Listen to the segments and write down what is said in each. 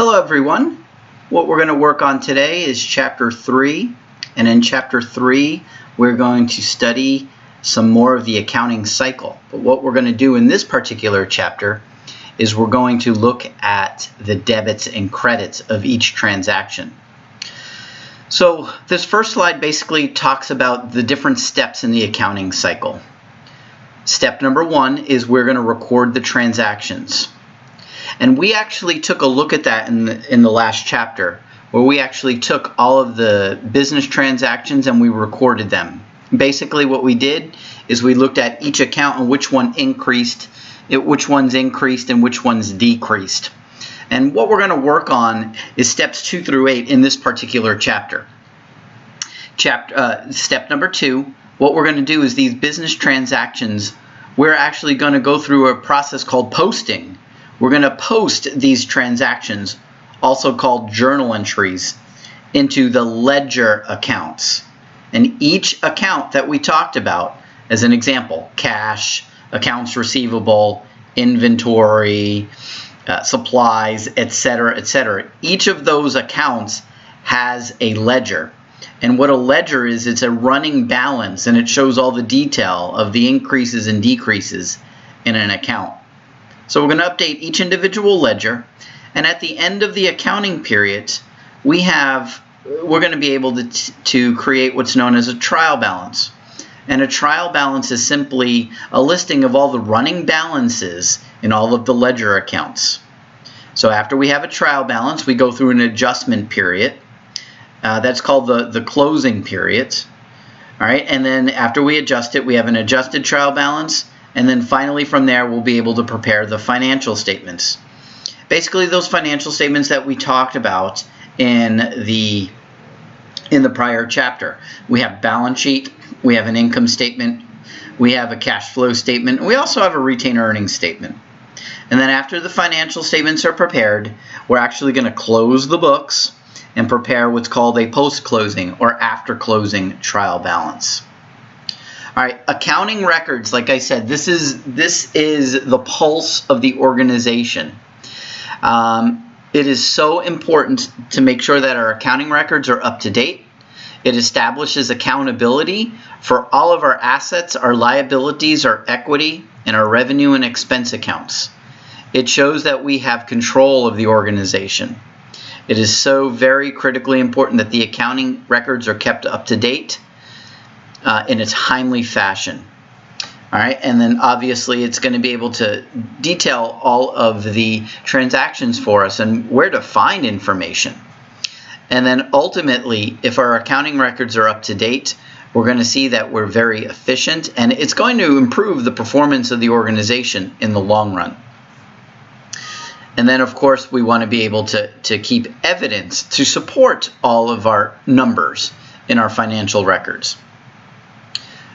Hello everyone. What we're going to work on today is Chapter 3, and in Chapter 3 we're going to study some more of the accounting cycle. But what we're going to do in this particular chapter is we're going to look at the debits and credits of each transaction. So this first slide basically talks about the different steps in the accounting cycle. Step number 1 is we're going to record the transactions. And we actually took a look at that in the last chapter, where we actually took all of the business transactions and we recorded them. Basically what we did is we looked at each account and which one's increased and which one's decreased. And what we're going to work on is steps 2 through 8 in this particular chapter. Step number 2, what we're going to do is these business transactions, we're actually going to go through a process called posting. We're going to post these transactions, also called journal entries, into the ledger accounts. And each account that we talked about, as an example, cash, accounts receivable, inventory, supplies, etc., each of those accounts has a ledger. And what a ledger is, it's a running balance, and it shows all the detail of the increases and decreases in an account. So we're going to update each individual ledger, and at the end of the accounting period, we're going to be able to create what's known as a trial balance. And a trial balance is simply a listing of all the running balances in all of the ledger accounts. So after we have a trial balance, we go through an adjustment period. That's called the closing period. All right, and then after we adjust it, we have an adjusted trial balance. And then finally from there, we'll be able to prepare the financial statements. Basically, those financial statements that we talked about in the prior chapter. We have balance sheet, we have an income statement, we have a cash flow statement, and we also have a retained earnings statement. And then after the financial statements are prepared, we're actually going to close the books and prepare what's called a post-closing or after-closing trial balance. All right, accounting records, like I said, this is the pulse of the organization. It is so important to make sure that our accounting records are up to date. It establishes accountability for all of our assets, our liabilities, our equity, and our revenue and expense accounts. It shows that we have control of the organization. It is so very critically important that the accounting records are kept up to date in a timely fashion. All right, and then obviously it's going to be able to detail all of the transactions for us and where to find information. And then ultimately, if our accounting records are up to date, we're going to see that we're very efficient, and it's going to improve the performance of the organization in the long run. And then, of course, we want to be able to keep evidence to support all of our numbers in our financial records.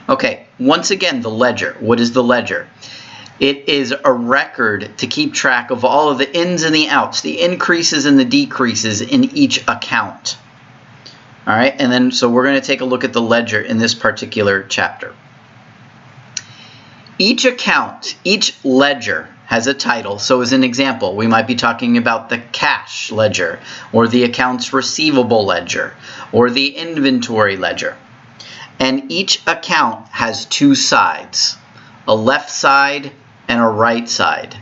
Okay, once again, the ledger. What is the ledger? It is a record to keep track of all of the ins and the outs, the increases and the decreases in each account. All right, and then so we're going to take a look at the ledger in this particular chapter. Each account, each ledger has a title. So as an example, we might be talking about the cash ledger, or the accounts receivable ledger, or the inventory ledger. And each account has two sides, a left side and a right side.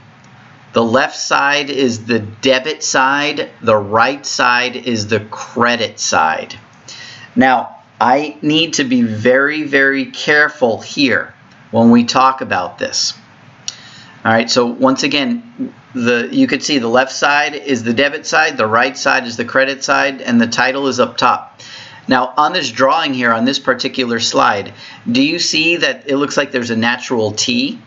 The left side is the debit side, the right side is the credit side. Now, I need to be very, very careful here when we talk about this. All right, so once again, you can see the left side is the debit side, the right side is the credit side, and the title is up top. Now, on this drawing here, on this particular slide, do you see that it looks like there's a natural T?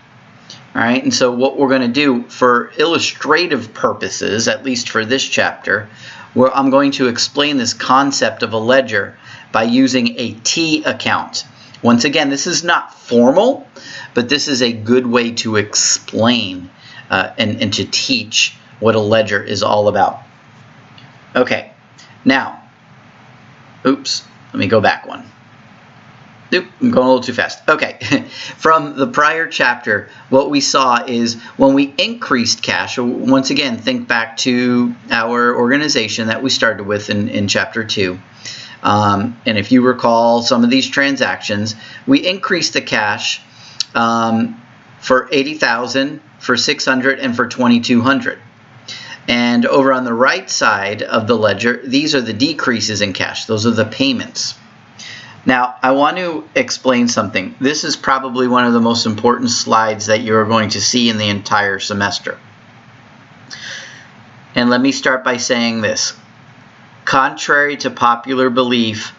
All right, and so what we're going to do for illustrative purposes, at least for this chapter, I'm going to explain this concept of a ledger by using a T account. Once again, this is not formal, but this is a good way to explain and to teach what a ledger is all about. Okay, now, oops, let me go back one. Oop, I'm going a little too fast. Okay, from the prior chapter, what we saw is when we increased cash, once again, think back to our organization that we started with in chapter 2. And if you recall some of these transactions, we increased the cash for $80,000, for $600, and for $2,200. And over on the right side of the ledger, these are the decreases in cash. Those are the payments. Now, I want to explain something. This is probably one of the most important slides that you're going to see in the entire semester. And let me start by saying this. Contrary to popular belief,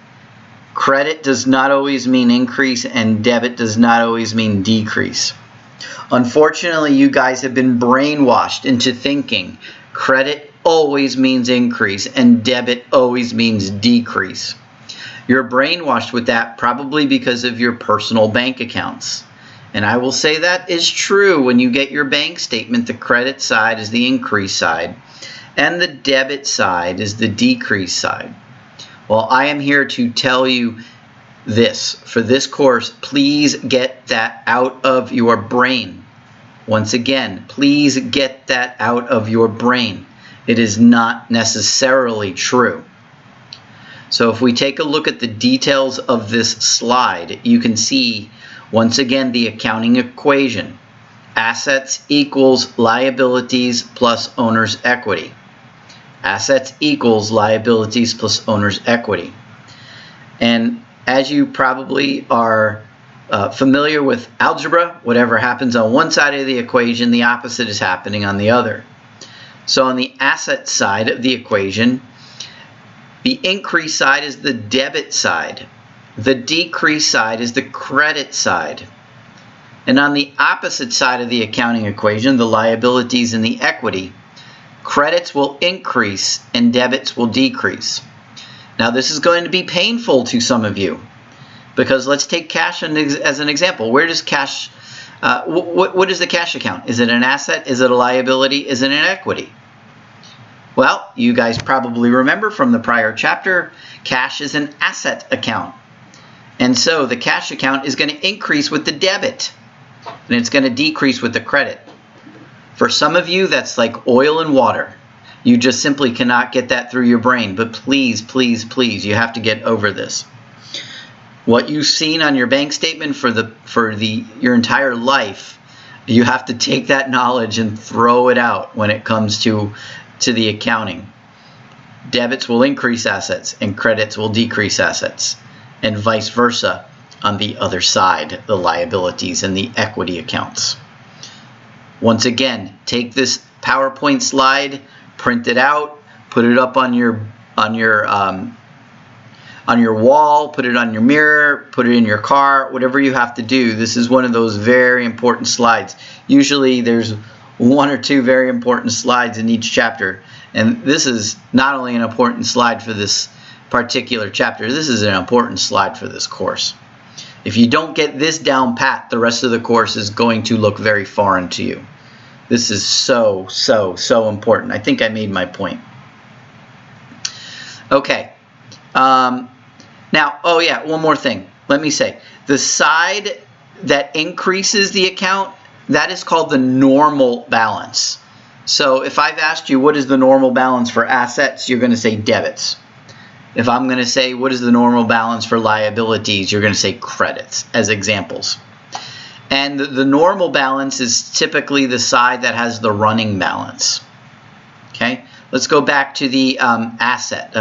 credit does not always mean increase and debit does not always mean decrease. Unfortunately, you guys have been brainwashed into thinking credit always means increase and debit always means decrease. You're brainwashed with that probably because of your personal bank accounts. And I will say that is true. When you get your bank statement, the credit side is the increase side and the debit side is the decrease side. Well, I am here to tell you this. For this course, please get that out of your brain. Once again, please get that out of your brain. It is not necessarily true. So if we take a look at the details of this slide, you can see once again the accounting equation. Assets equals liabilities plus owner's equity. Assets equals liabilities plus owner's equity. And as you probably are familiar with algebra, whatever happens on one side of the equation, the opposite is happening on the other. So on the asset side of the equation, the increase side is the debit side. The decrease side is the credit side. And on the opposite side of the accounting equation, the liabilities and the equity, credits will increase and debits will decrease. Now this is going to be painful to some of you because let's take cash as an example. Where does cash, what is the cash account? Is it an asset? Is it a liability? Is it an equity? Well, you guys probably remember from the prior chapter, cash is an asset account. And so the cash account is going to increase with the debit and it's going to decrease with the credit. For some of you, that's like oil and water. You just simply cannot get that through your brain. But please, please, please, you have to get over this. What you've seen on your bank statement for your entire life, you have to take that knowledge and throw it out when it comes to the accounting. Debits will increase assets and credits will decrease assets, and vice versa on the other side, the liabilities and the equity accounts. Once again, take this PowerPoint slide, print it out, put it up on your wall, put it on your mirror, put it in your car, whatever you have to do. This is one of those very important slides. Usually there's one or two very important slides in each chapter, and this is not only an important slide for this particular chapter, this is an important slide for this course. If you don't get this down pat, the rest of the course is going to look very foreign to you. This is so, so, so important. I think I made my point. Okay. Now, oh yeah, one more thing. Let me say, the side that increases the account, that is called the normal balance. So if I've asked you what is the normal balance for assets, you're going to say debits. If I'm going to say what is the normal balance for liabilities, you're going to say credits as examples. And the normal balance is typically the side that has the running balance. Okay, let's go back to the asset.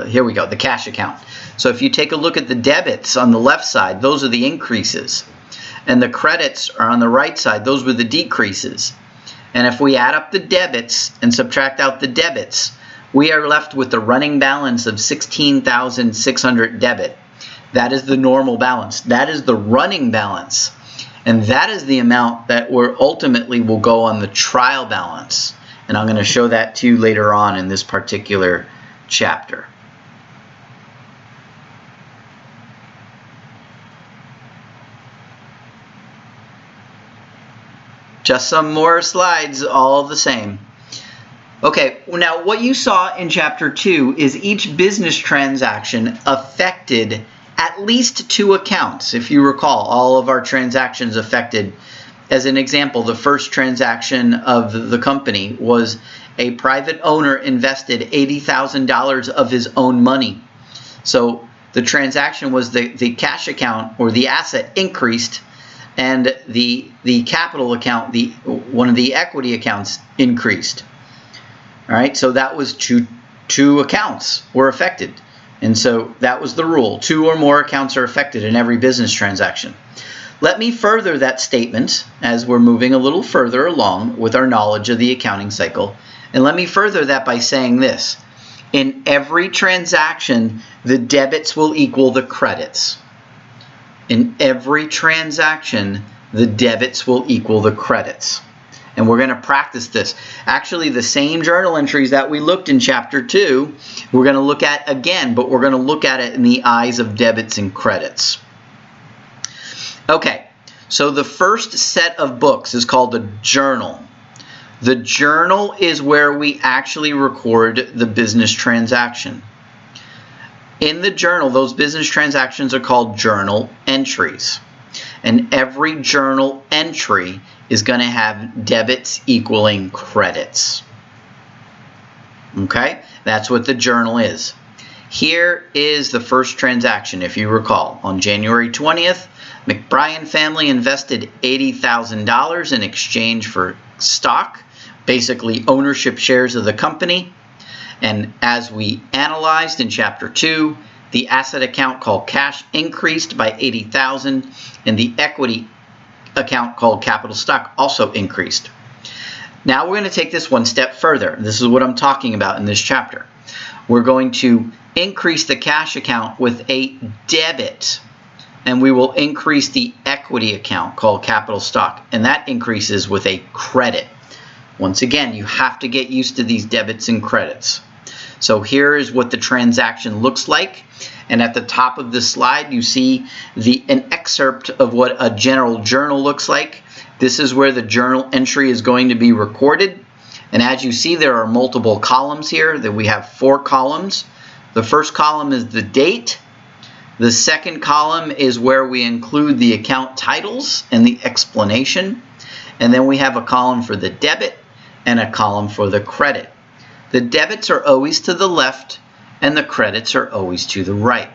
Here we go, the cash account. So if you take a look at the debits on the left side, those are the increases. And the credits are on the right side, those were the decreases. And if we add up the debits and subtract out the debits, we are left with the running balance of $16,600 debit. That is the normal balance. That is the running balance. And that is the amount that ultimately will go on the trial balance. And I'm going to show that to you later on in this particular chapter. Just some more slides, all the same. Okay, now what you saw in chapter 2 is each business transaction affected at least 2 accounts. If you recall, all of our transactions affected. As an example, the first transaction of the company was a private owner invested $80,000 of his own money. So the transaction was the cash account or the asset increased, and the capital account, one of the equity accounts, increased. All right, so that was two accounts were affected. And so that was the rule. 2 or more accounts are affected in every business transaction. Let me further that statement as we're moving a little further along with our knowledge of the accounting cycle. And let me further that by saying this. In every transaction, the debits will equal the credits. In every transaction, the debits will equal the credits. And we're going to practice this. Actually, the same journal entries that we looked in Chapter 2, we're going to look at again, but we're going to look at it in the eyes of debits and credits. Okay, so the first set of books is called a journal. The journal is where we actually record the business transaction. In the journal, those business transactions are called journal entries. And every journal entry is going to have debits equaling credits. Okay, that's what the journal is. Here is the first transaction, if you recall. On January 20th, McBrien family invested $80,000 in exchange for stock, basically ownership shares of the company. And as we analyzed in Chapter 2, the asset account called cash increased by $80,000, and the equity account called capital stock also increased. Now we're going to take this one step further. This is what I'm talking about in this chapter. We're going to increase the cash account with a debit, and we will increase the equity account called capital stock, and that increases with a credit. Once again, you have to get used to these debits and credits. So here is what the transaction looks like, and at the top of the slide you see an excerpt of what a general journal looks like. This is where the journal entry is going to be recorded, and as you see, there are multiple columns here. That we have 4 columns. The first column is the date. The second column is where we include the account titles and the explanation, and then we have a column for the debit and a column for the credit. The debits are always to the left and the credits are always to the right.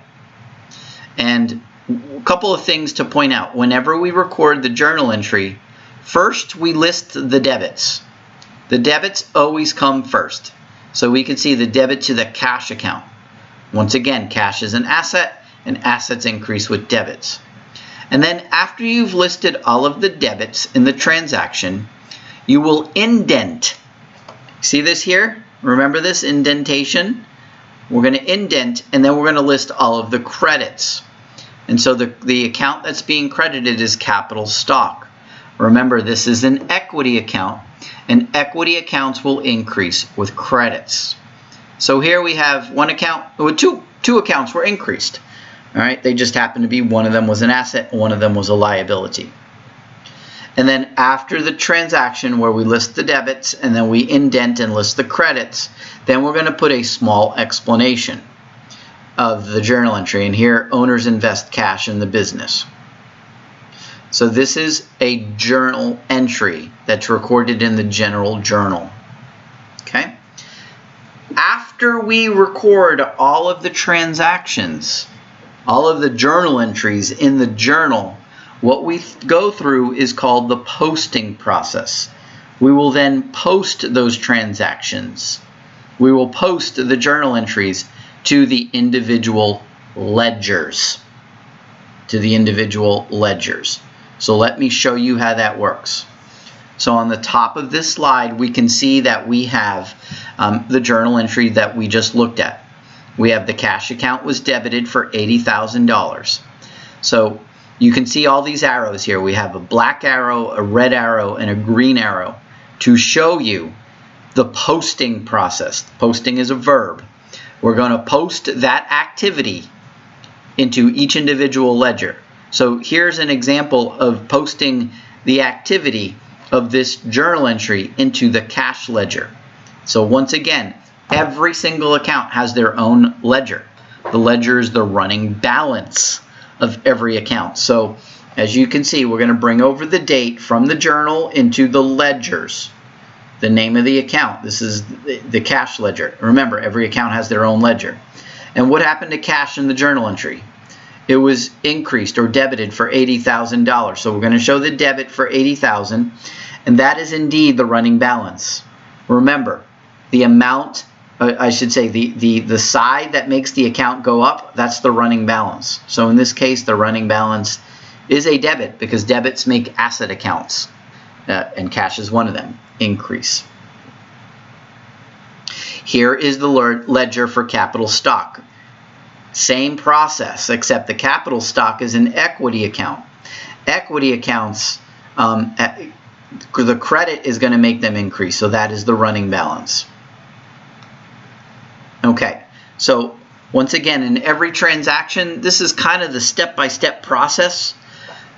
And a couple of things to point out. Whenever we record the journal entry, first we list the debits. The debits always come first. So we can see the debit to the cash account. Once again, cash is an asset, and assets increase with debits. And then after you've listed all of the debits in the transaction, you will indent. See this here? Remember this indentation? We're going to indent, and then we're going to list all of the credits. And so the account that's being credited is capital stock. Remember, this is an equity account, and equity accounts will increase with credits. So here we have one account, two accounts were increased. All right, they just happen to be, one of them was an asset and one of them was a liability. And then after the transaction where we list the debits and then we indent and list the credits, then we're going to put a small explanation of the journal entry. And here, owners invest cash in the business. So this is a journal entry that's recorded in the general journal. Okay? After we record all of the transactions, all of the journal entries in the journal, what we go through is called the posting process. We will then post those transactions. We will post the journal entries to the individual ledgers. So let me show you how that works. So on the top of this slide, we can see that we have the journal entry that we just looked at. We have the cash account was debited for $80,000. So you can see all these arrows here. We have a black arrow, a red arrow, and a green arrow to show you the posting process. Posting is a verb. We're going to post that activity into each individual ledger. So here's an example of posting the activity of this journal entry into the cash ledger. So once again, every single account has their own ledger. The ledger is the running balance of every account. So as you can see, we're going to bring over the date from the journal into the ledgers. The name of the account. This is the cash ledger. Remember, every account has their own ledger. And what happened to cash in the journal entry? It was increased or debited for $80,000. So we're going to show the debit for $80,000, and that is indeed the running balance. Remember, the amount, I should say, the side that makes the account go up, that's the running balance. So in this case, the running balance is a debit because debits make asset accounts, and cash is one of them. Increase. Here is the ledger for capital stock. Same process, except the capital stock is an equity account. Equity accounts, the credit is going to make them increase, so that is the running balance. Okay, so once again, in every transaction, this is kind of the step-by-step process.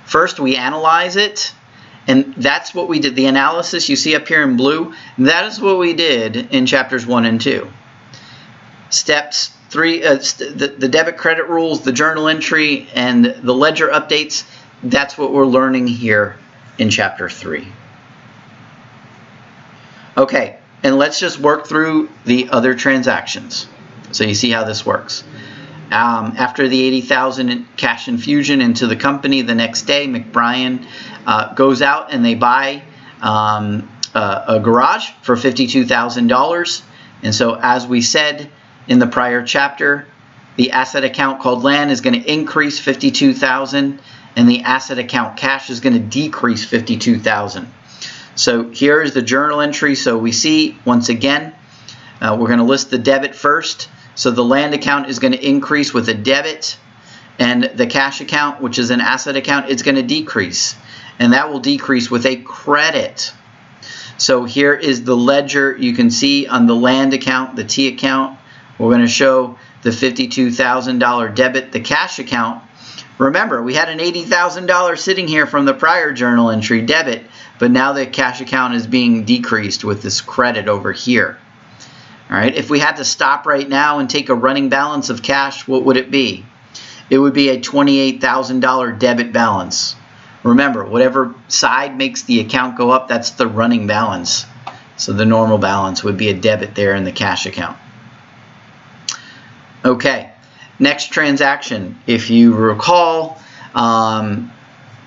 First, we analyze it, and that's what we did. The analysis you see up here in blue, that is what we did in chapters 1 and 2. Steps 3, the debit credit rules, the journal entry, and the ledger updates, that's what we're learning here in chapter 3. Okay, and let's just work through the other transactions so you see how this works. After the $80,000 in cash infusion into the company, the next day McBrien goes out and they buy a garage for $52,000. And so as we said in the prior chapter, the asset account called land is going to increase $52,000, and the asset account cash is going to decrease $52,000. So here is the journal entry. So we see, once again, we're going to list the debit first. So the land account is going to increase with a debit, and the cash account, which is an asset account, it's going to decrease, and that will decrease with a credit. So here is the ledger. You can see on the land account, the T account, we're going to show the $52,000 debit. The cash account, remember, we had an $80,000 sitting here from the prior journal entry debit, but now the cash account is being decreased with this credit over here. All right, if we had to stop right now and take a running balance of cash, what would it be? It would be a $28,000 debit balance. Remember, whatever side makes the account go up, that's the running balance. So the normal balance would be a debit there in the cash account. Okay, next transaction. If you recall,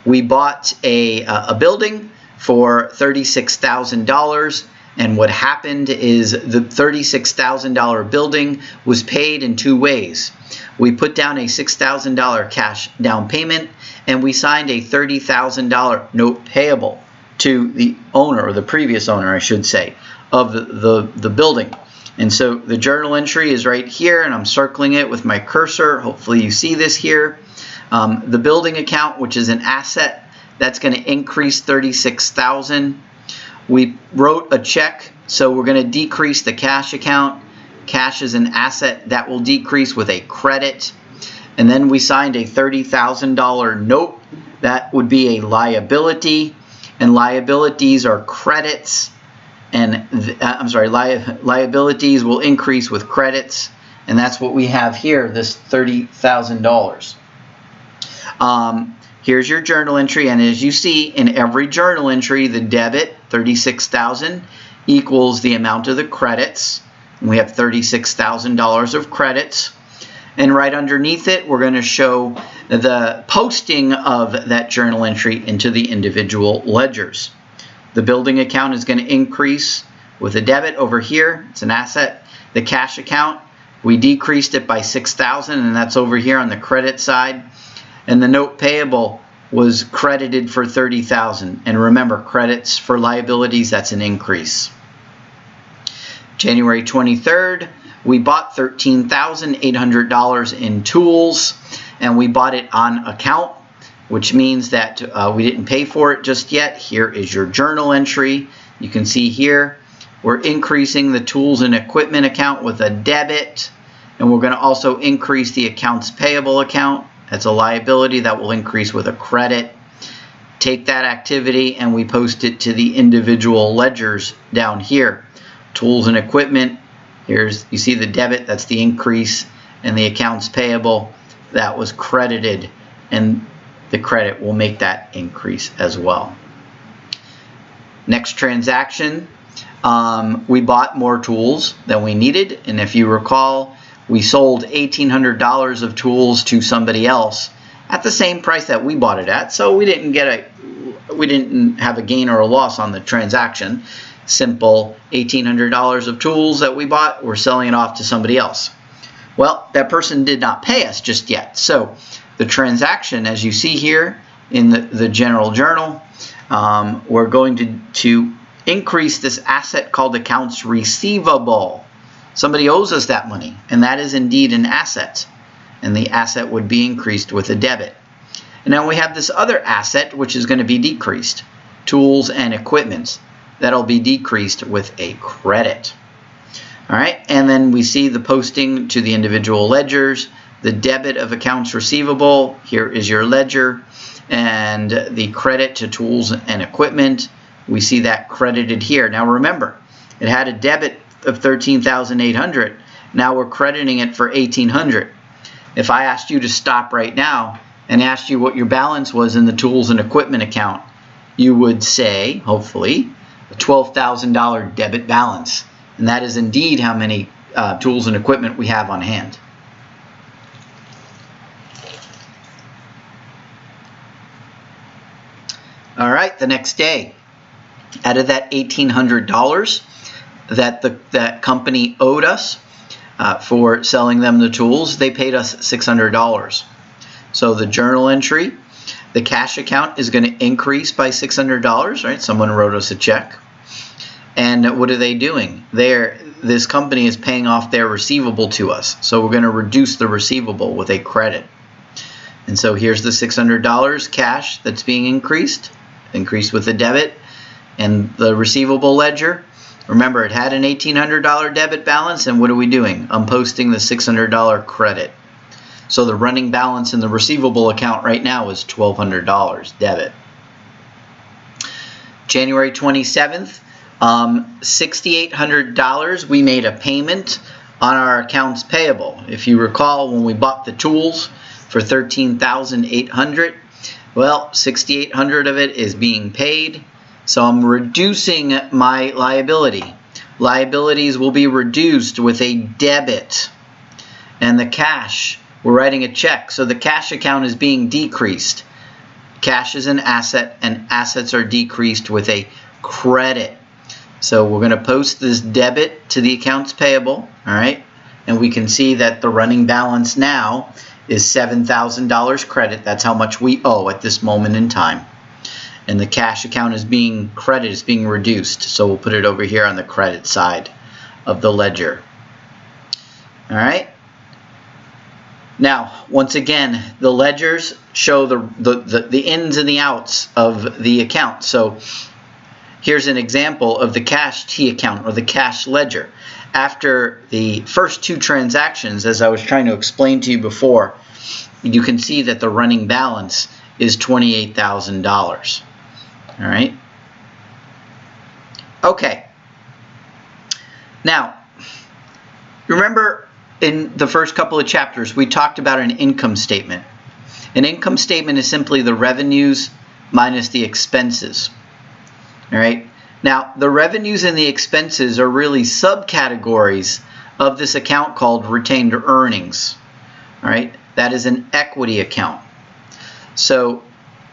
we bought a building for $36,000. And what happened is the $36,000 building was paid in two ways. We put down a $6,000 cash down payment, and we signed a $30,000 note payable to the owner, or the previous owner, I should say, of the building. And so the journal entry is right here, and I'm circling it with my cursor. Hopefully you see this here. The building account, which is an asset, that's going to increase $36,000. We wrote a check, so we're going to decrease the cash account. Cash is an asset that will decrease with a credit. And then we signed a $30,000 note. That would be a liability, and liabilities are credits. And liabilities will increase with credits, and that's what we have here, this $30,000. Here's your journal entry, and as you see in every journal entry, the debit, $36,000, equals the amount of the credits. And we have $36,000 of credits. And right underneath it, we're going to show the posting of that journal entry into the individual ledgers. The building account is going to increase with a debit over here. It's an asset. The cash account, we decreased it by $6,000, and that's over here on the credit side. And the note payable was credited for $30,000. And remember, credits for liabilities, that's an increase. January 23rd, we bought $13,800 in tools, and we bought it on account, which means that we didn't pay for it just yet. Here is your journal entry. You can see here, we're increasing the tools and equipment account with a debit, and we're going to also increase the accounts payable account. That's a liability that will increase with a credit. Take that activity and we post it to the individual ledgers down here. Tools and equipment, you see the debit, that's the increase, and the accounts payable that was credited, and the credit will make that increase as well. Next transaction, we bought more tools than we needed, and if you recall, we sold $1,800 of tools to somebody else at the same price that we bought it at, so we didn't have a gain or a loss on the transaction. Simple $1,800 of tools that we bought, we're selling it off to somebody else. Well, that person did not pay us just yet, so the transaction, as you see here in the general journal, we're going to increase this asset called accounts receivable. Somebody owes us that money, and that is indeed an asset, and the asset would be increased with a debit. And now we have this other asset which is going to be decreased, tools and equipment. That'll be decreased with a credit. All right, and then we see the posting to the individual ledgers, the debit of accounts receivable. Here is your ledger, and the credit to tools and equipment. We see that credited here. Now remember, it had a debit of $13,800. Now we're crediting it for $1,800. If I asked you to stop right now and asked you what your balance was in the tools and equipment account, you would say, hopefully, a $12,000 debit balance. And that is indeed how many tools and equipment we have on hand. All right, the next day, out of that $1,800 that company owed us for selling them the tools, they paid us $600. So the journal entry, the cash account is going to increase by $600, right? Someone wrote us a check. And what are they doing? This company is paying off their receivable to us. So we're going to reduce the receivable with a credit. And so here's the $600 cash that's being increased with a debit. And the receivable ledger, remember it had an $1,800 debit balance, and what are we doing? I'm posting the $600 credit. So the running balance in the receivable account right now is $1,200 debit. January 27th, $6,800 we made a payment on our accounts payable. If you recall, when we bought the tools for $13,800, well, $6,800 of it is being paid, so I'm reducing my liability. Liabilities will be reduced with a debit, and the cash, we're writing a check, so the cash account is being decreased. Cash is an asset, and assets are decreased with a credit. So we're going to post this debit to the accounts payable, all right? And we can see that the running balance now is $7,000 credit. That's how much we owe at this moment in time. And the cash account is being credited, is being reduced. So we'll put it over here on the credit side of the ledger. All right? Now, once again, the ledgers show the ins and the outs of the account. So here's an example of the cash T account, or the cash ledger. After the first two transactions, as I was trying to explain to you before, you can see that the running balance is $28,000. All right? Okay. Now, remember in the first couple of chapters, we talked about an income statement. An income statement is simply the revenues minus the expenses. All right. Now, the revenues and the expenses are really subcategories of this account called retained earnings. All right. That is an equity account. So,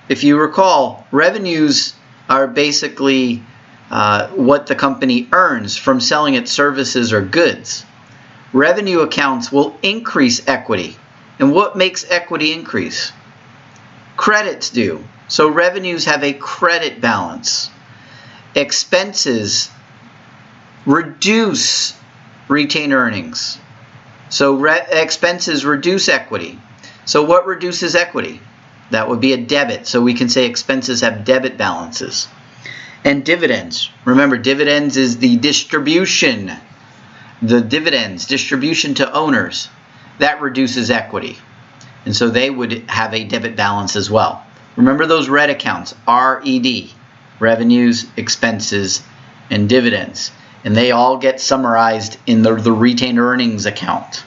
if you recall, revenues are basically what the company earns from selling its services or goods. Revenue accounts will increase equity. And what makes equity increase? Credits do. So revenues have a credit balance. Expenses reduce retained earnings. So expenses reduce equity. So what reduces equity? That would be a debit. So we can say expenses have debit balances. And dividends. Remember, dividends is the distribution. The dividends, distribution to owners, that reduces equity. And so they would have a debit balance as well. Remember those red accounts, RED, revenues, expenses, and dividends. And they all get summarized in the retained earnings account.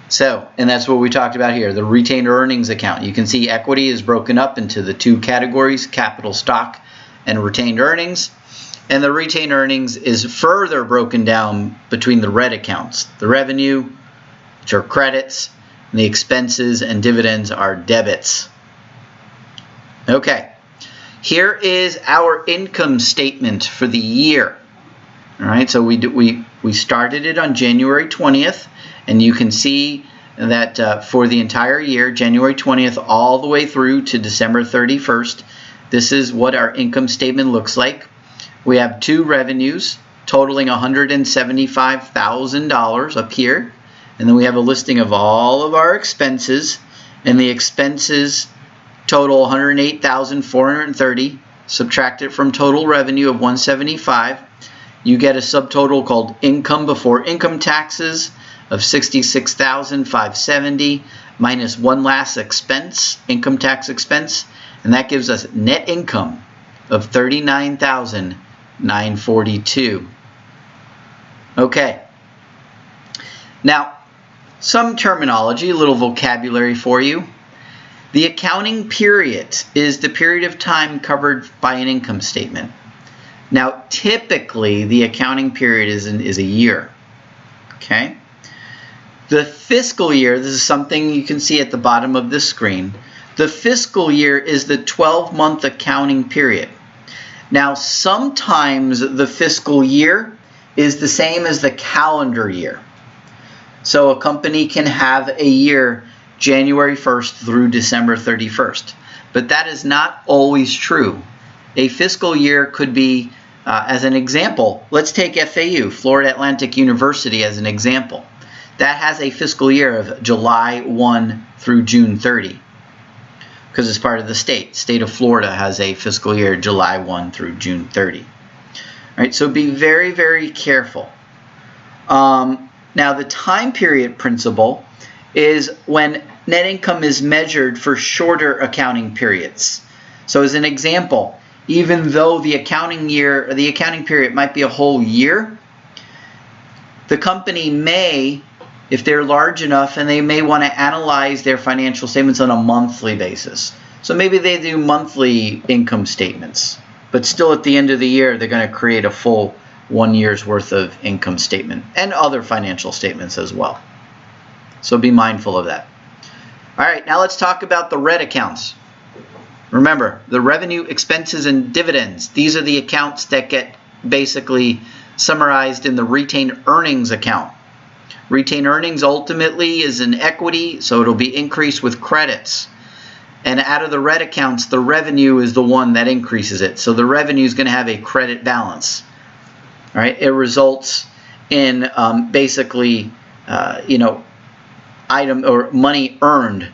So, and that's what we talked about here, the retained earnings account. You can see equity is broken up into the two categories, capital stock and retained earnings. And the retained earnings is further broken down between the red accounts. The revenue, which are credits, and the expenses and dividends are debits. Okay, here is our income statement for the year. All right, so we started it on January 20th, and you can see that for the entire year, January 20th all the way through to December 31st, this is what our income statement looks like. We have two revenues totaling $175,000 up here, and then we have a listing of all of our expenses, and the expenses total $108,430. Subtract it from total revenue of $175,000. You get a subtotal called income before income taxes of $66,570 minus one last expense, income tax expense, and that gives us net income of $39,942. Okay. Now, some terminology, a little vocabulary for you. The accounting period is the period of time covered by an income statement. Now, typically, the accounting period is a year. Okay? The fiscal year, this is something you can see at the bottom of the screen. The fiscal year is the 12-month accounting period. Now, sometimes the fiscal year is the same as the calendar year. So a company can have a year January 1st through December 31st. But that is not always true. A fiscal year could be, as an example, let's take FAU, Florida Atlantic University, as an example. That has a fiscal year of July 1 through June 30. Because it's part of the state. State of Florida has a fiscal year July 1 through June 30. All right, so be very, very careful. Now, the time period principle is when net income is measured for shorter accounting periods. So as an example, even though the accounting period might be a whole year, the company may, if they're large enough, and they may want to analyze their financial statements on a monthly basis. So maybe they do monthly income statements, but still at the end of the year, they're going to create a full 1 year's worth of income statement and other financial statements as well. So be mindful of that. All right, now let's talk about the red accounts. Remember, the revenue, expenses, and dividends. These are the accounts that get basically summarized in the retained earnings account. Retained earnings ultimately is an equity, so it'll be increased with credits. And out of the red accounts, the revenue is the one that increases it. So the revenue is going to have a credit balance. All right, it results in basically, item or money earned,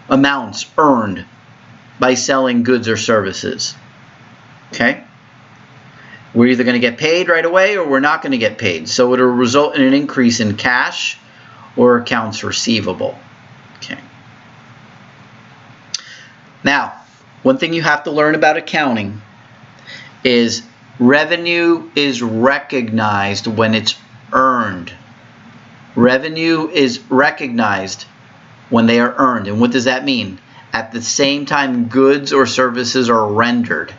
amounts earned by selling goods or services. Okay? We're either going to get paid right away or we're not going to get paid. So it'll result in an increase in cash or accounts receivable. Okay. Now, one thing you have to learn about accounting is revenue is recognized when it's earned. Revenue is recognized when they are earned. And what does that mean? At the same time goods or services are rendered.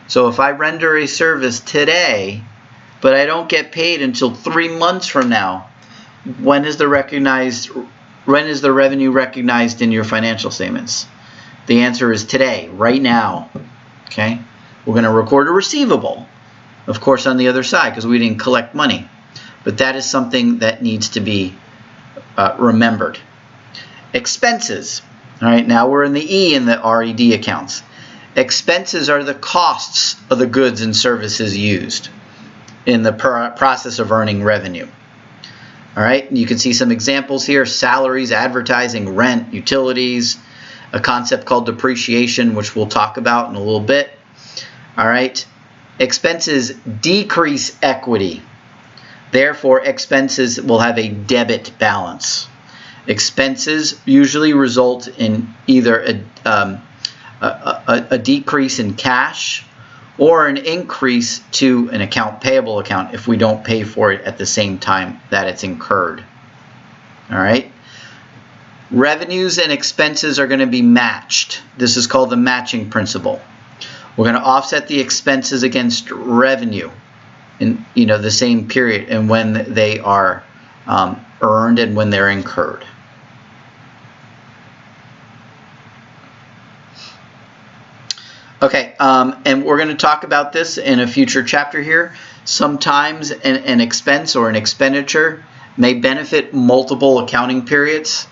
So if I render a service today, but I don't get paid until 3 months from now, when is the revenue recognized in your financial statements? The answer is today, right now. Okay? We're going to record a receivable, of course, on the other side because we didn't collect money. But that is something that needs to be remembered. Expenses. All right, now we're in the E in the RED accounts. Expenses are the costs of the goods and services used in the process of earning revenue. All right, you can see some examples here: salaries, advertising, rent, utilities, a concept called depreciation, which we'll talk about in a little bit. All right, expenses decrease equity. Therefore, expenses will have a debit balance. Expenses usually result in either a decrease in cash or an increase to an account payable account if we don't pay for it at the same time that it's incurred. All right. Revenues and expenses are going to be matched. This is called the matching principle. We're going to offset the expenses against revenue in the same period and when they are earned and when they're incurred. Okay, and we're going to talk about this in a future chapter here. Sometimes an expense or an expenditure may benefit multiple accounting periods.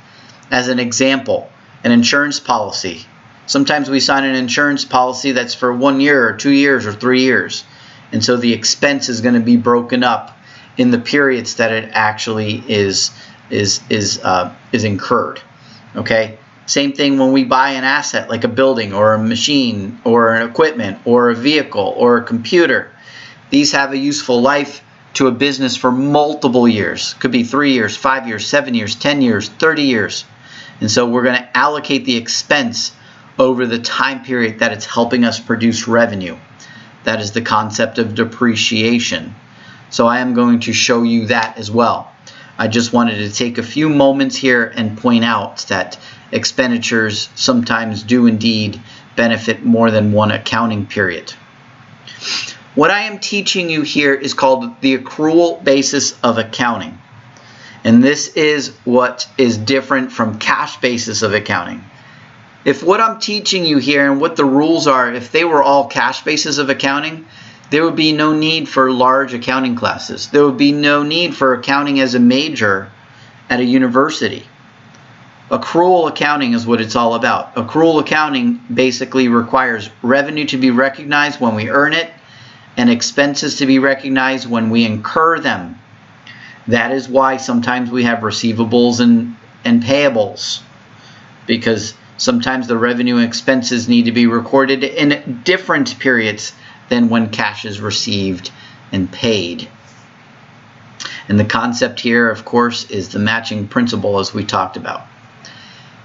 As an example, an insurance policy. Sometimes we sign an insurance policy that's for 1 year or 2 years or 3 years. And so the expense is going to be broken up in the periods that it actually is incurred. Okay? Same thing when we buy an asset like a building or a machine or an equipment or a vehicle or a computer. These have a useful life to a business for multiple years. Could be 3 years, 5 years, 7 years, 10 years, 30 years. And so we're going to allocate the expense over the time period that it's helping us produce revenue. That is the concept of depreciation. So I am going to show you that as well. I just wanted to take a few moments here and point out that expenditures sometimes do indeed benefit more than one accounting period. What I am teaching you here is called the accrual basis of accounting. And this is what is different from cash basis of accounting. If what I'm teaching you here and what the rules are, if they were all cash basis of accounting, there would be no need for large accounting classes. There would be no need for accounting as a major at a university. Accrual accounting is what it's all about. Accrual accounting basically requires revenue to be recognized when we earn it and expenses to be recognized when we incur them. That is why sometimes we have receivables and payables, because sometimes the revenue and expenses need to be recorded in different periods than when cash is received and paid. And the concept here, of course, is the matching principle, as we talked about.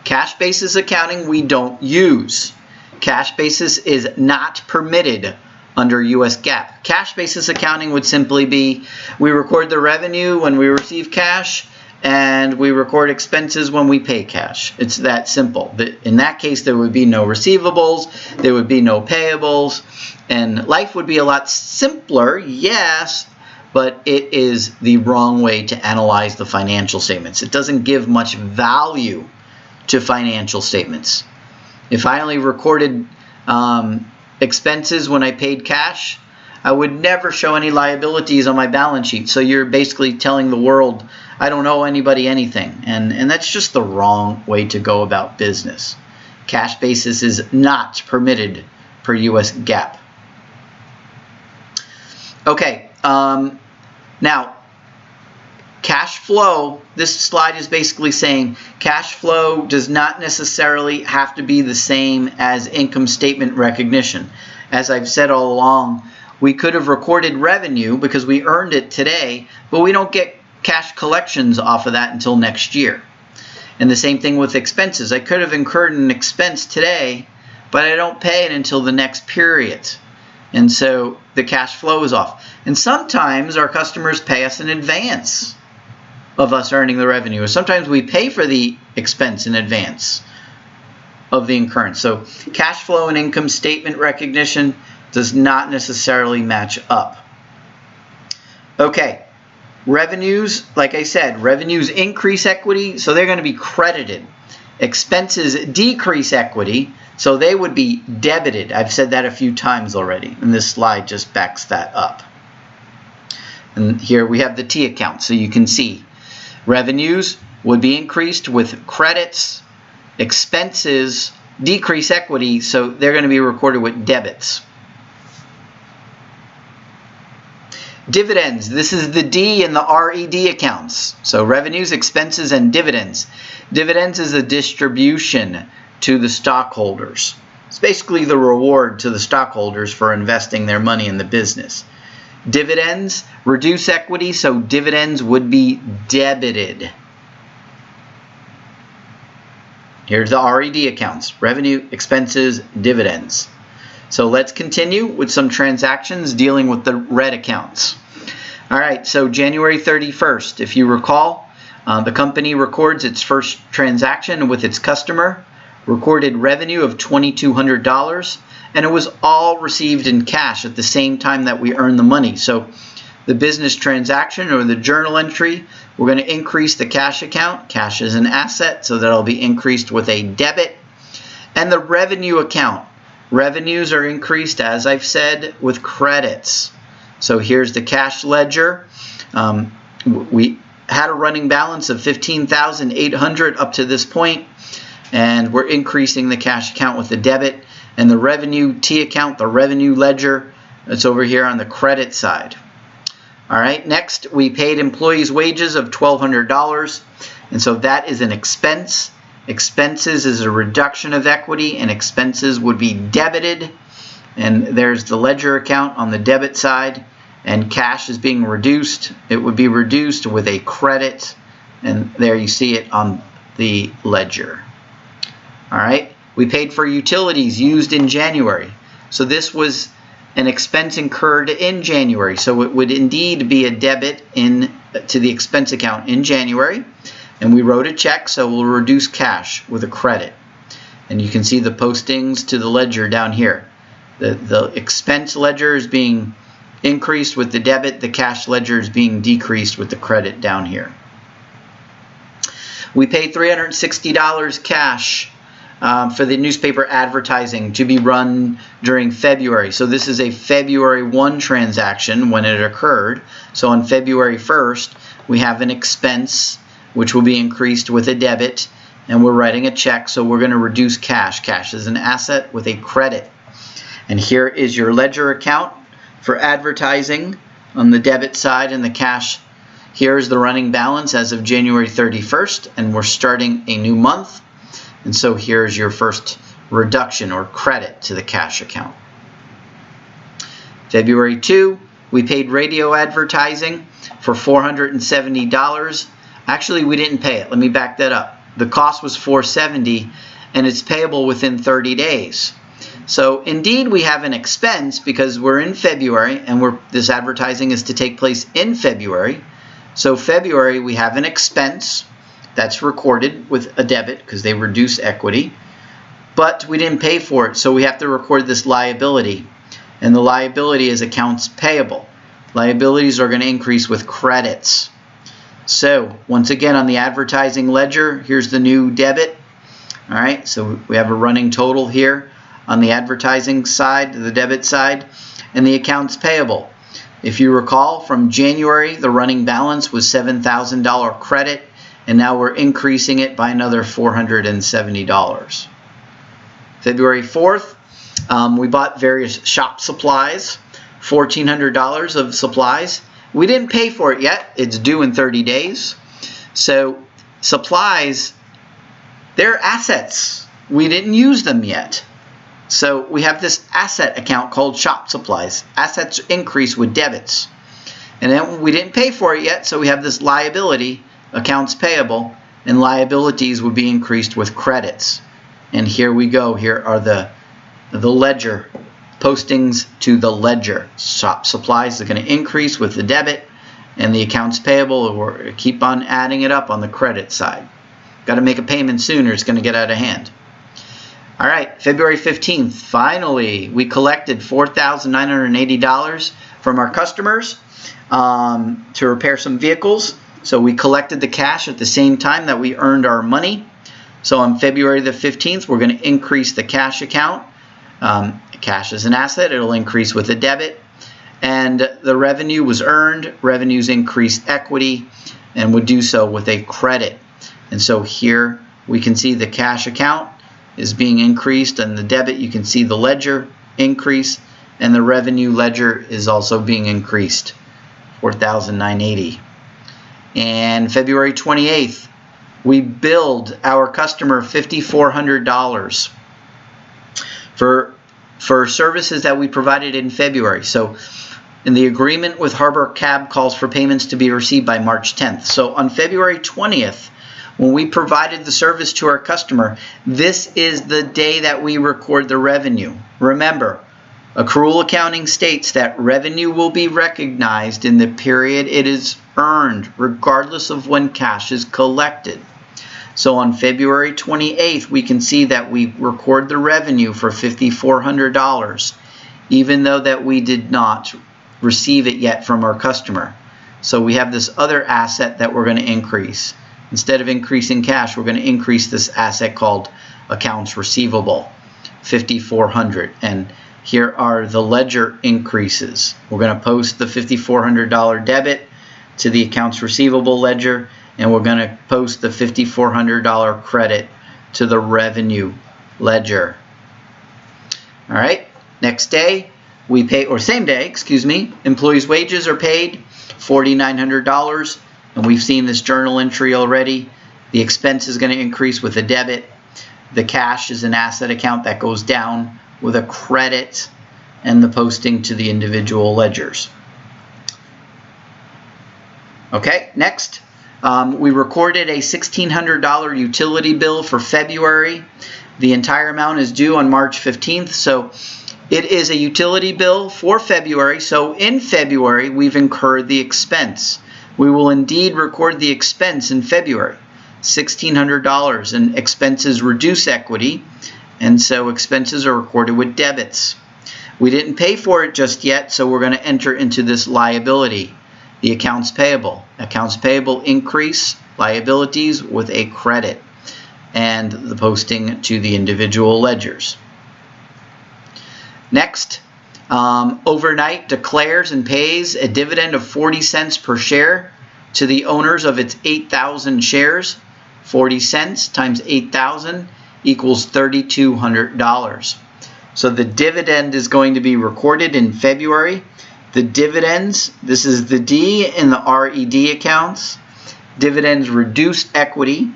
Cash basis accounting we don't use. Cash basis is not permitted under U.S. GAAP. Cash basis accounting would simply be we record the revenue when we receive cash and we record expenses when we pay cash. It's that simple. In that case, there would be no receivables, there would be no payables, and life would be a lot simpler, yes, but it is the wrong way to analyze the financial statements. It doesn't give much value to financial statements. If I only recorded expenses when I paid cash, I would never show any liabilities on my balance sheet. So you're basically telling the world, I don't owe anybody anything. And that's just the wrong way to go about business. Cash basis is not permitted per U.S. GAAP. Okay, now cash flow, this slide is basically saying cash flow does not necessarily have to be the same as income statement recognition. As I've said all along, we could have recorded revenue because we earned it today, but we don't get cash collections off of that until next year. And the same thing with expenses. I could have incurred an expense today, but I don't pay it until the next period. And so the cash flow is off. And sometimes our customers pay us in advance of us earning the revenue. Or sometimes we pay for the expense in advance of the incurrence. So cash flow and income statement recognition does not necessarily match up. Okay, revenues, like I said, revenues increase equity, so they're going to be credited. Expenses decrease equity, so they would be debited. I've said that a few times already, and this slide just backs that up. And here we have the T account, so you can see revenues would be increased with credits. Expenses decrease equity, so they're going to be recorded with debits. Dividends, this is the D in the RED accounts. So revenues, expenses, and dividends. Dividends is a distribution to the stockholders. It's basically the reward to the stockholders for investing their money in the business. Dividends reduce equity, so dividends would be debited. Here's the RED accounts, revenue, expenses, dividends. So let's continue with some transactions dealing with the red accounts. All right, so January 31st, if you recall, The company records its first transaction with its customer, recorded revenue of $2,200, and it was all received in cash at the same time that we earned the money. So the business transaction or the journal entry, we're going to increase the cash account. Cash is an asset, so that'll be increased with a debit. And the revenue account. Revenues are increased, as I've said, with credits. So here's the cash ledger. We had a running balance of $15,800 up to this point, and we're increasing the cash account with the debit. And the revenue T account, the revenue ledger, it's over here on the credit side. All right, next we paid employees wages of $1,200, and so that is an expense. Expenses is a reduction of equity, and expenses would be debited. And there's the ledger account on the debit side, and cash is being reduced. It would be reduced with a credit, and there you see it on the ledger. All right, we paid for utilities used in January. So this was an expense incurred in January. So it would indeed be a debit to the expense account in January. And we wrote a check, so we'll reduce cash with a credit. And you can see the postings to the ledger down here. The expense ledger is being increased with the debit. The cash ledger is being decreased with the credit down here. We paid $360 cash for the newspaper advertising to be run during February. So this is a February 1 transaction when it occurred. So on February 1st, we have an expense which will be increased with a debit, and we're writing a check, so we're going to reduce cash. Cash is an asset with a credit. And here is your ledger account for advertising on the debit side, and the cash. Here is the running balance as of January 31st, and we're starting a new month. And so here's your first reduction or credit to the cash account. February 2, we paid radio advertising for $470. Actually, we didn't pay it. Let me back that up. The cost was $470, and it's payable within 30 days. So indeed, we have an expense because we're in February, and this advertising is to take place in February. So February, we have an expense that's recorded with a debit because they reduce equity, but we didn't pay for it, so we have to record this liability, and the liability is accounts payable. Liabilities are going to increase with credits. So once again, on the advertising ledger, here's the new debit. All right, so we have a running total here on the advertising side, the debit side, and the accounts payable. If you recall, from January, the running balance was $7,000 credit, and now we're increasing it by another $470. February 4th, we bought various shop supplies, $1,400 of supplies. We didn't pay for it yet. It's due in 30 days. So supplies, they're assets. We didn't use them yet. So we have this asset account called shop supplies. Assets increase with debits. And then we didn't pay for it yet, so we have this liability, accounts payable, and liabilities would be increased with credits. And here we go. Here are the ledger postings to the ledger. Shop supplies are going to increase with the debit, and the accounts payable will keep on adding it up on the credit side. Got to make a payment sooner, it's going to get out of hand. All right, February 15th, finally, we collected $4,980 from our customers to repair some vehicles. So we collected the cash at the same time that we earned our money. So on February the 15th, we're going to increase the cash account. Cash is an asset. It'll increase with a debit. And the revenue was earned. Revenues increased equity and would do so with a credit. And so here we can see the cash account is being increased, and the debit, you can see the ledger increase, and the revenue ledger is also being increased, $4,980. And February 28th, we billed our customer $5,400 for services that we provided in February. So in the agreement with Harbor Cab calls for payments to be received by March 10th. So on February 20th, when we provided the service to our customer, this is the day that we record the revenue. Remember, Accrual accounting states that revenue will be recognized in the period it is earned, regardless of when cash is collected. So on February 28th, we can see that we record the revenue for $5,400, even though that we did not receive it yet from our customer. So we have this other asset that we're going to increase. Instead of increasing cash, we're going to increase this asset called accounts receivable, $5,400. And here are the ledger increases. We're going to post the $5,400 debit to the accounts receivable ledger, and we're going to post the $5,400 credit to the revenue ledger. All right, next day we pay, or same day, excuse me, employees' wages are paid, $4,900, and we've seen this journal entry already. The expense is going to increase with a debit. The cash is an asset account that goes down with a credit, and the posting to the individual ledgers. Okay, next. We recorded a $1,600 utility bill for February. The entire amount is due on March 15th, so it is a utility bill for February. So in February, we've incurred the expense. We will indeed record the expense in February, $1,600, and expenses reduce equity, and so expenses are recorded with debits. We didn't pay for it just yet, so we're going to enter into this liability, the accounts payable. Accounts payable increase liabilities with a credit, and the posting to the individual ledgers. Next, Overnight declares and pays a dividend of 40 cents per share to the owners of its 8,000 shares. 40 cents times 8,000 equals $3,200. So the dividend is going to be recorded in February. The dividends, this is the D in the RED accounts. Dividends reduce equity,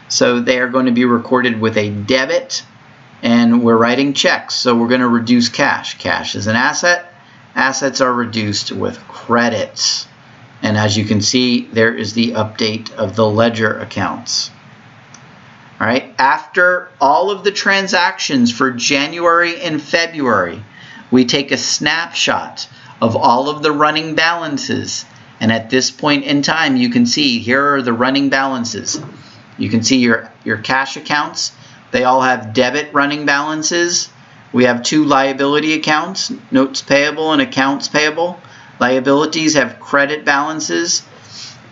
so they are going to be recorded with a debit, and we're writing checks, so we're going to reduce cash. Cash is an asset. Assets are reduced with credits. And as you can see, there is the update of the ledger accounts. All right, after all of the transactions for January and February, we take a snapshot of all of the running balances. And at this point in time, you can see here are the running balances. You can see your cash accounts. They all have debit running balances. We have two liability accounts, notes payable and accounts payable. Liabilities have credit balances.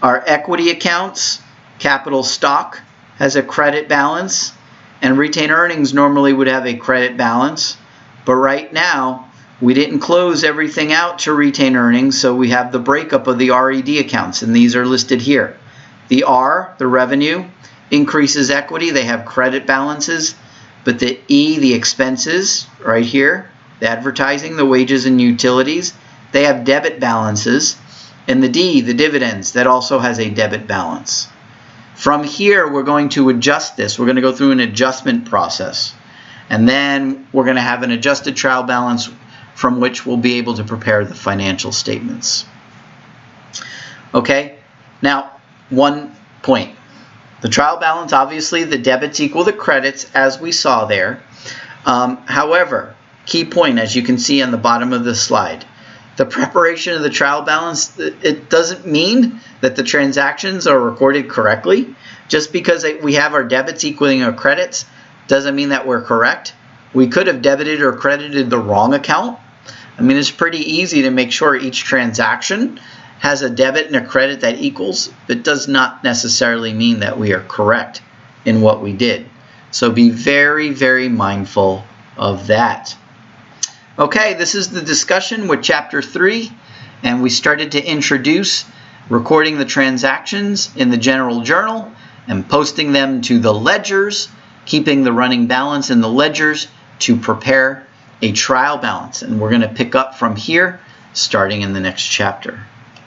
Our equity accounts, capital stock, has a credit balance, and retained earnings normally would have a credit balance. But right now, we didn't close everything out to retained earnings, so we have the breakup of the RED accounts, and these are listed here. The R, the revenue, increases equity. They have credit balances. But the E, the expenses, right here, the advertising, the wages and utilities, they have debit balances. And the D, the dividends, that also has a debit balance. From here, we're going to adjust this. We're going to go through an adjustment process. And then we're going to have an adjusted trial balance from which we'll be able to prepare the financial statements. Okay, now one point. The trial balance, obviously, the debits equal the credits, as we saw there. However, key point, as you can see on the bottom of the slide, the preparation of the trial balance, it doesn't mean that the transactions are recorded correctly. Just because we have our debits equaling our credits doesn't mean that we're correct. We could have debited or credited the wrong account. I mean, it's pretty easy to make sure each transaction has a debit and a credit that equals, but does not necessarily mean that we are correct in what we did. So be very, very mindful of that. Okay, this is the discussion with Chapter 3, and we started to introduce recording the transactions in the general journal and posting them to the ledgers, keeping the running balance in the ledgers to prepare a trial balance. And we're going to pick up from here, starting in the next chapter.